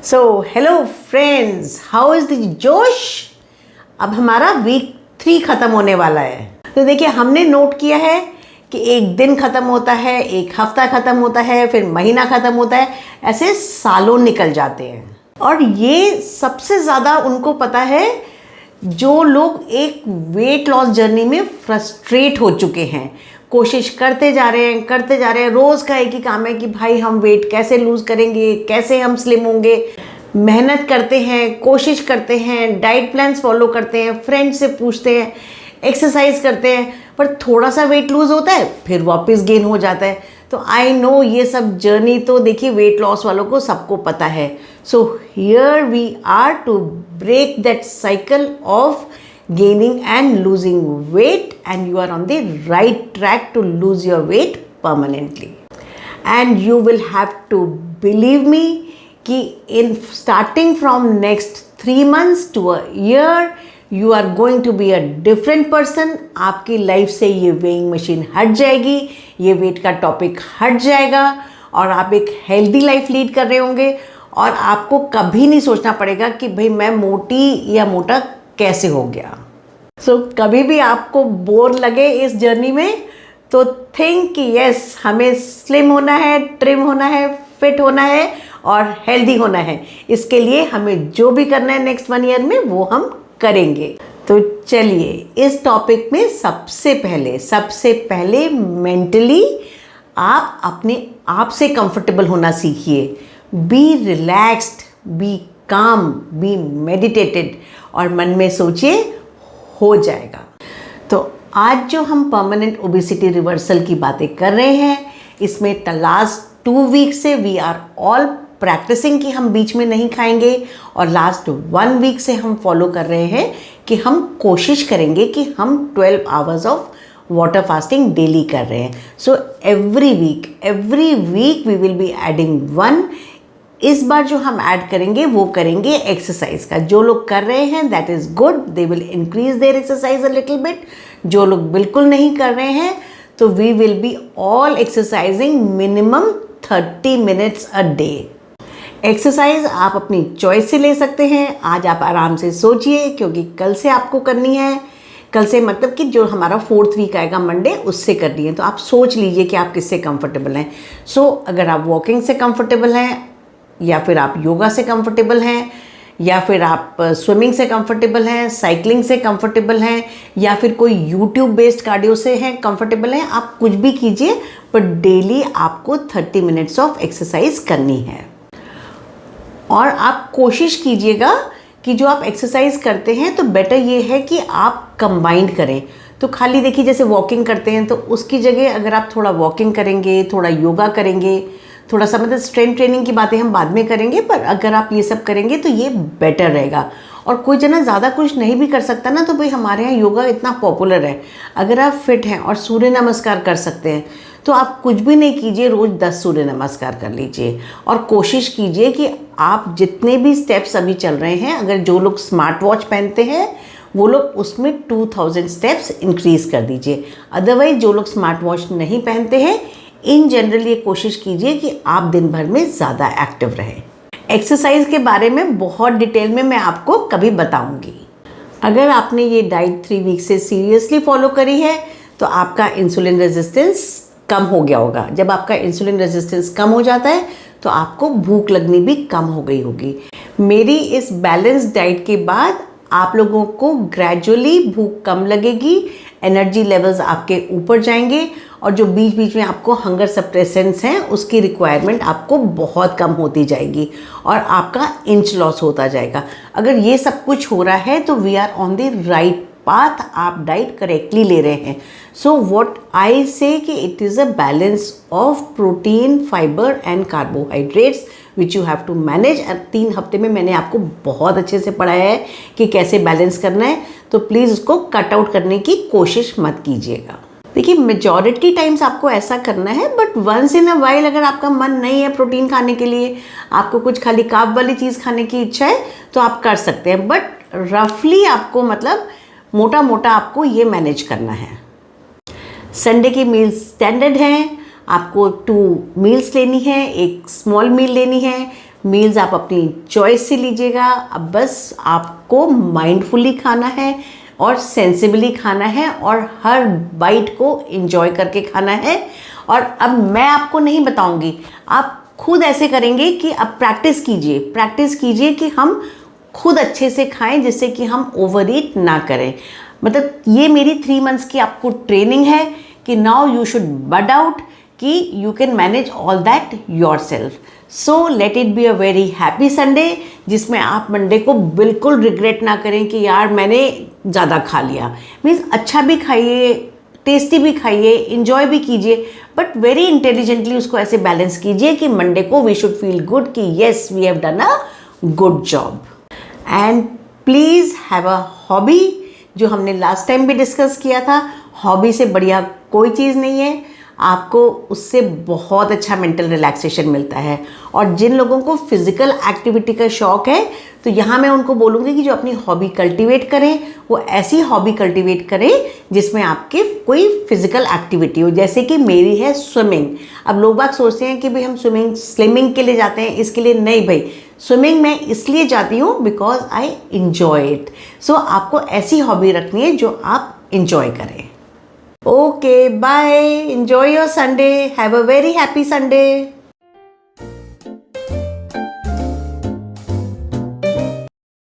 So hello friends, how is the जोश। अब हमारा वीक 3 ख़त्म होने वाला है। तो देखिए, हमने नोट किया है कि एक दिन ख़त्म होता है, एक हफ्ता ख़त्म होता है, फिर महीना ख़त्म होता है, ऐसे सालों निकल जाते हैं। और ये सबसे ज़्यादा उनको पता है जो लोग एक वेट लॉस जर्नी में फ्रस्ट्रेट हो चुके हैं, कोशिश करते जा रहे हैं। रोज़ का एक ही काम है कि भाई हम वेट कैसे लूज़ करेंगे, कैसे हम स्लिम होंगे। मेहनत करते हैं, कोशिश करते हैं, डाइट प्लान्स फॉलो करते हैं, फ्रेंड से पूछते हैं, एक्सरसाइज करते हैं, पर थोड़ा सा वेट लूज़ होता है फिर वापस गेन हो जाता है। तो आई नो ये सब जर्नी तो देखिए वेट लॉस वालों को सबको पता है। So here we are to break that cycle of gaining and losing weight, and you are on the right track to lose your weight permanently. And you will have to believe me कि in starting from next 3 months to a year you are going to be a different person. आपकी life से ये weighing machine हट जाएगी, ये wait का topic हट जाएगा और आप एक हेल्दी लाइफ लीड कर रहे होंगे। और आपको कभी नहीं सोचना पड़ेगा कि भाई मैं मोटी या मोटा कैसे हो गया। सो कभी भी आपको बोर लगे इस जर्नी में तो थिंक कि यस, हमें स्लिम होना है, ट्रिम होना है, फिट होना है और हेल्दी होना है। इसके लिए हमें जो भी करना है नेक्स्ट 1 ईयर में वो हम करेंगे। तो चलिए, इस टॉपिक में सबसे पहले मेंटली आप अपने आप से कंफर्टेबल होना सीखिए। बी रिलैक्स्ड, बी काम, बी मेडिटेटेड और मन में सोचिए हो जाएगा। तो आज जो हम परमानेंट ओबेसिटी रिवर्सल की बातें कर रहे हैं, इसमें लास्ट 2 वीक से वी आर ऑल प्रैक्टिसिंग कि हम बीच में नहीं खाएंगे, और लास्ट 1 वीक से हम फॉलो कर रहे हैं कि हम कोशिश करेंगे कि हम 12 hours of water fasting daily कर रहे हैं। So every week we will be adding 1। इस बार जो हम ऐड करेंगे वो करेंगे एक्सरसाइज का। जो लोग कर रहे हैं that is good, they will increase their exercise a little bit. जो लोग बिल्कुल नहीं कर रहे हैं तो we will be all exercising minimum 30 minutes a day. Exercise आप अपनी चॉइस से ले सकते हैं। आज आप आराम से सोचिए, क्योंकि कल से आपको करनी है। कल से मतलब कि जो हमारा 4th वीक आएगा मंडे, उससे करनी है। तो आप सोच लीजिए कि आप किससे कंफर्टेबल हैं। सो अगर आप वॉकिंग से कंफर्टेबल हैं, या फिर आप योगा से कंफर्टेबल हैं, या फिर आप स्विमिंग से कंफर्टेबल हैं, साइकिलिंग से कंफर्टेबल हैं, या फिर कोई यूट्यूब बेस्ड कार्डियो से हैं कंफर्टेबल हैं, आप कुछ भी कीजिए, पर डेली आपको 30 मिनट्स ऑफ एक्सरसाइज करनी है। और आप कोशिश कीजिएगा कि जो आप एक्सरसाइज करते हैं तो बेटर ये है कि आप कंबाइंड करें। तो खाली देखिए, जैसे वॉकिंग करते हैं तो उसकी जगह अगर आप थोड़ा वॉकिंग करेंगे, थोड़ा योगा करेंगे, थोड़ा सा मतलब स्ट्रेंथ ट्रेनिंग की बातें हम बाद में करेंगे, पर अगर आप ये सब करेंगे तो ये बेटर रहेगा। और कोई जना ज़्यादा कुछ नहीं भी कर सकता ना, तो भाई हमारे यहाँ योगा इतना पॉपुलर है। अगर आप फिट हैं और सूर्य नमस्कार कर सकते हैं तो आप कुछ भी नहीं कीजिए, रोज़ 10 सूर्य नमस्कार कर लीजिए। और कोशिश कीजिए कि आप जितने भी स्टेप्स अभी चल रहे हैं, अगर जो लोग स्मार्ट वॉच पहनते हैं वो लोग उसमें 2000 स्टेप्स इंक्रीज़ कर दीजिए। अदरवाइज जो लोग स्मार्ट वॉच नहीं पहनते हैं, इन जनरल ये कोशिश कीजिए कि आप दिन भर में ज़्यादा एक्टिव रहें। एक्सरसाइज के बारे में बहुत डिटेल में मैं आपको कभी बताऊंगी। अगर आपने ये डाइट 3 वीक से सीरियसली फॉलो करी है तो आपका इंसुलिन रेजिस्टेंस कम हो गया होगा। जब आपका इंसुलिन रेजिस्टेंस कम हो जाता है तो आपको भूख लगनी भी कम हो गई होगी। मेरी इस बैलेंस डाइट के बाद आप लोगों को ग्रेजुअली भूख कम लगेगी, एनर्जी लेवल्स आपके ऊपर जाएंगे, और जो बीच बीच में आपको हंगर सप्रेसेंट्स हैं उसकी रिक्वायरमेंट आपको बहुत कम होती जाएगी और आपका इंच लॉस होता जाएगा। अगर ये सब कुछ हो रहा है तो we are on the right path, आप डाइट करेक्टली ले रहे हैं। सो व्हाट आई से कि it is a balance of protein, fibre and carbohydrates which you have to manage. 3 हफ्ते में मैंने आपको बहुत अच्छे से पढ़ाया है कि कैसे बैलेंस करना है, तो प्लीज़ उसको कट आउट करने की कोशिश मत कीजिएगा। देखिए, मेजॉरिटी टाइम्स आपको ऐसा करना है, but once in a while अगर आपका मन नहीं है प्रोटीन खाने के लिए, आपको कुछ खाली कार्ब वाली चीज़ खाने की इच्छा है तो आप कर सकते हैं। बट रफली आपको मतलब मोटा मोटा आपको ये मैनेज करना है। संडे की मील्स स्टैंडर्ड हैं, आपको 2 मील्स लेनी है, एक स्मॉल मील लेनी है, मील्स आप अपनी चॉइस से लीजिएगा। अब बस आपको माइंडफुली खाना है और सेंसिबली खाना है और हर बाइट को एंजॉय करके खाना है। और अब मैं आपको नहीं बताऊंगी, आप खुद ऐसे करेंगे कि अब प्रैक्टिस कीजिए कि हम खुद अच्छे से खाएं, जिससे कि हम ओवर ईट ना करें। मतलब ये मेरी 3 मंथ्स की आपको ट्रेनिंग है कि now you should but out कि you can manage all that yourself. So let it be a very happy Sunday, जिसमें आप मंडे को बिल्कुल रिग्रेट ना करें कि यार मैंने ज़्यादा खा लिया। मीन्स अच्छा भी खाइए, टेस्टी भी खाइए, इंजॉय भी कीजिए, बट वेरी इंटेलिजेंटली उसको ऐसे बैलेंस कीजिए कि मंडे को वी शुड फील गुड कि yes we have done a good job. And please have a hobby, जो हमने लास्ट टाइम भी डिस्कस किया था। हॉबी से बढ़िया कोई चीज़ नहीं है, आपको उससे बहुत अच्छा मेंटल रिलैक्सेशन मिलता है। और जिन लोगों को फिज़िकल एक्टिविटी का शौक़ है, तो यहाँ मैं उनको बोलूँगी कि जो अपनी हॉबी कल्टीवेट करें, वो ऐसी हॉबी कल्टीवेट करें जिसमें आपके कोई फिज़िकल एक्टिविटी हो, जैसे कि मेरी है स्विमिंग। अब लोग बाग सोचते हैं कि भाई हम स्विमिंग के लिए जाते हैं, इसके लिए नहीं भाई, स्विमिंग मैं इसलिए जाती हूँ बिकॉज आई इंजॉय इट। सो आपको ऐसी हॉबी रखनी है जो आप इंजॉय करें। Okay, bye. Enjoy your Sunday. Have a very happy Sunday.